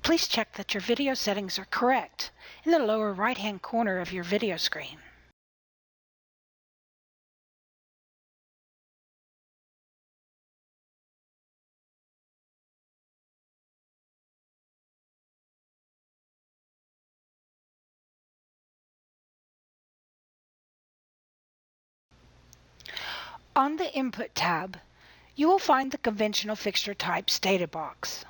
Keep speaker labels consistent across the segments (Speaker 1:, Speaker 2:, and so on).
Speaker 1: Please check that your video settings are correct in the lower right-hand corner of your video screen. On the Input tab, you will find the Conventional Fixture Types data box.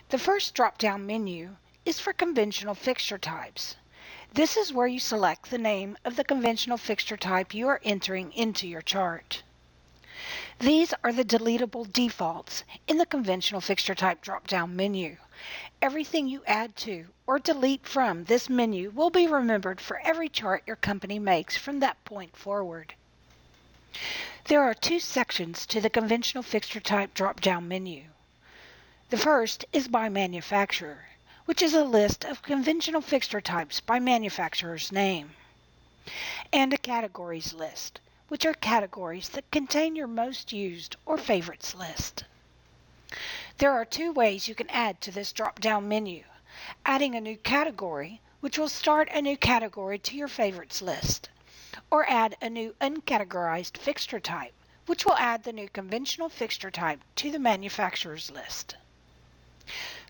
Speaker 1: The first drop-down menu is for conventional fixture types. This is where you select the name of the conventional fixture type you are entering into your chart. These are the deletable defaults in the conventional fixture type drop-down menu. Everything you add to or delete from this menu will be remembered for every chart your company makes from that point forward. There are two sections to the conventional fixture type drop-down menu. The first is by manufacturer, which is a list of conventional fixture types by manufacturer's name, and a categories list, which are categories that contain your most used or favorites list. There are two ways you can add to this drop-down menu: adding a new category, which will start a new category to your favorites list, or add a new uncategorized fixture type, which will add the new conventional fixture type to the manufacturer's list.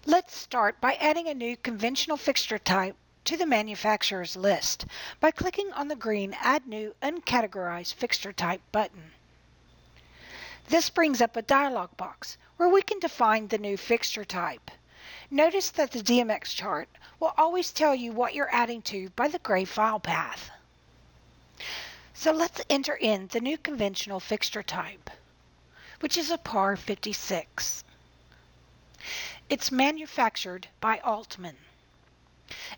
Speaker 1: Let's start by adding a new conventional fixture type to the manufacturer's list by clicking on the green Add New Uncategorized Fixture Type button. This brings up a dialog box where we can define the new fixture type. Notice that the DMX chart will always tell you what you're adding to by the gray file path. So let's enter in the new conventional fixture type, which is a par 56. It's manufactured by Altman,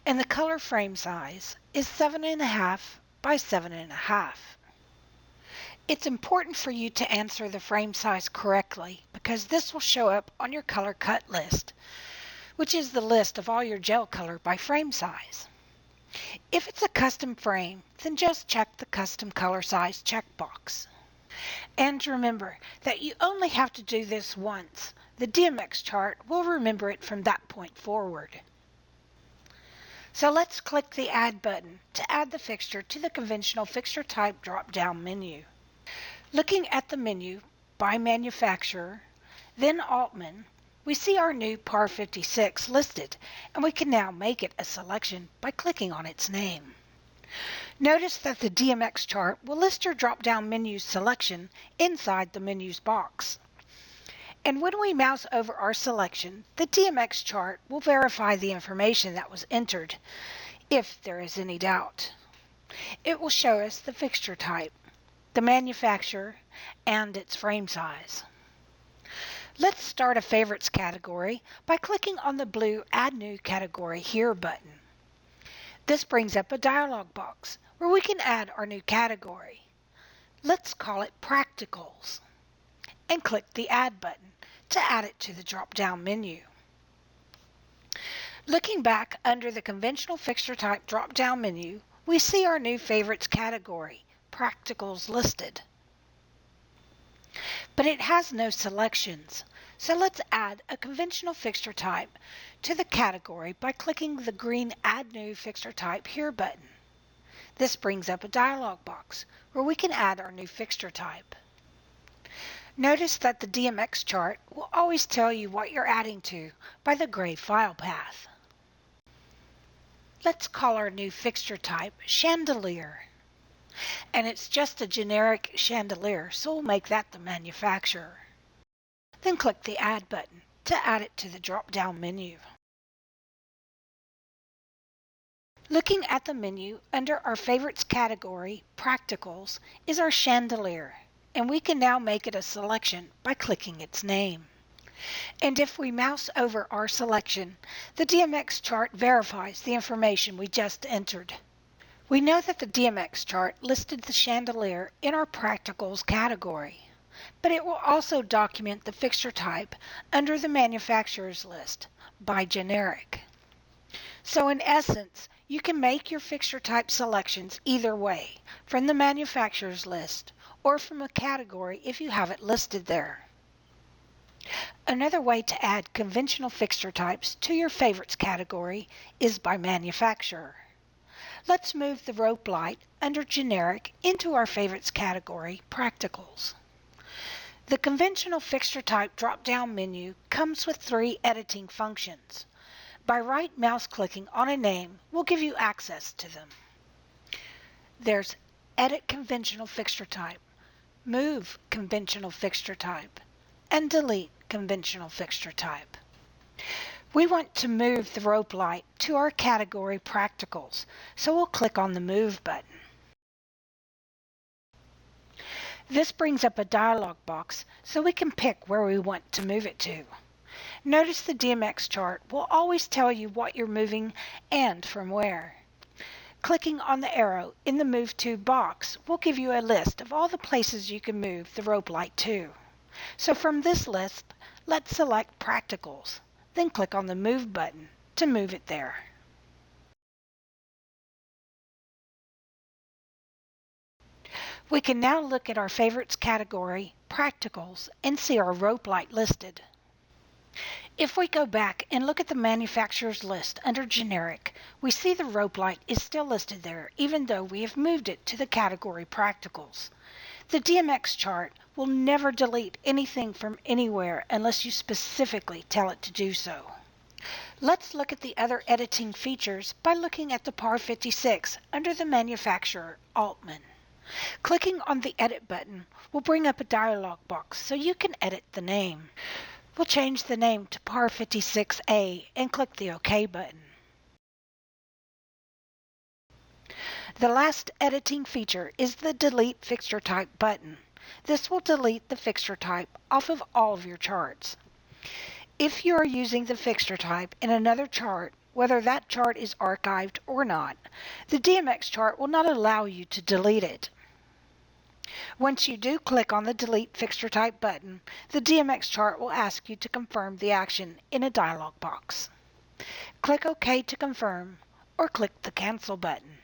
Speaker 1: and the color frame size is 7.5 by 7.5. It's important for you to answer the frame size correctly because this will show up on your color cut list, which is the list of all your gel color by frame size. If it's a custom frame, then just check the custom color size checkbox. And remember that you only have to do this once. The DMX chart will remember it from that point forward. So let's click the Add button to add the fixture to the conventional fixture type drop-down menu. Looking at the menu by manufacturer, then Altman, we see our new par 56 listed, and we can now make it a selection by clicking on its name. Notice that the DMX chart will list your drop-down menu selection inside the menu's box. And when we mouse over our selection, the DMX chart will verify the information that was entered, if there is any doubt. It will show us the fixture type, the manufacturer, and its frame size. Let's start a favorites category by clicking on the blue Add New Category Here button. This brings up a dialog box where we can add our new category. Let's call it Practicals, and click the Add button to add it to the drop-down menu. Looking back under the conventional fixture type drop-down menu, we see our new favorites category, Practicals, listed. But it has no selections, so let's add a conventional fixture type to the category by clicking the green Add New Fixture Type Here button. This brings up a dialog box where we can add our new fixture type. Notice that the DMX chart will always tell you what you're adding to by the gray file path. Let's call our new fixture type Chandelier. And it's just a generic chandelier, so we'll make that the manufacturer. Then click the Add button to add it to the drop-down menu. Looking at the menu under our favorites category, Practicals, is our chandelier, and we can now make it a selection by clicking its name. And if we mouse over our selection, the DMX chart verifies the information we just entered. We know that the DMX chart listed the chandelier in our Practicals category, but it will also document the fixture type under the manufacturer's list by generic. So in essence, you can make your fixture type selections either way, from the manufacturer's list or from a category if you have it listed there. Another way to add conventional fixture types to your favorites category is by manufacturer. Let's move the rope light under generic into our favorites category, practicals. The conventional fixture type drop-down menu comes with 3 editing functions. By right mouse clicking on a name will give you access to them. There's Edit Conventional Fixture Type, Move Conventional Fixture Type, and Delete Conventional Fixture Type. We want to move the rope light to our category Practicals, so we'll click on the Move button. This brings up a dialog box so we can pick where we want to move it to. Notice the DMX chart will always tell you what you're moving and from where. Clicking on the arrow in the Move To box will give you a list of all the places you can move the rope light to. So from this list, let's select Practicals, then click on the Move button to move it there. We can now look at our favorites category, Practicals, and see our rope light listed. If we go back and look at the manufacturer's list under generic, we see the rope light is still listed there even though we have moved it to the category Practicals. The DMX chart will never delete anything from anywhere unless you specifically tell it to do so. Let's look at the other editing features by looking at the PAR 56 under the manufacturer Altman. Clicking on the Edit button will bring up a dialog box so you can edit the name. We'll change the name to PAR 56A and click the OK button. The last editing feature is the Delete Fixture Type button. This will delete the fixture type off of all of your charts. If you are using the fixture type in another chart, whether that chart is archived or not, the DMX chart will not allow you to delete it. Once you do click on the Delete Fixture Type button, the DMX chart will ask you to confirm the action in a dialog box. Click OK to confirm, or click the Cancel button.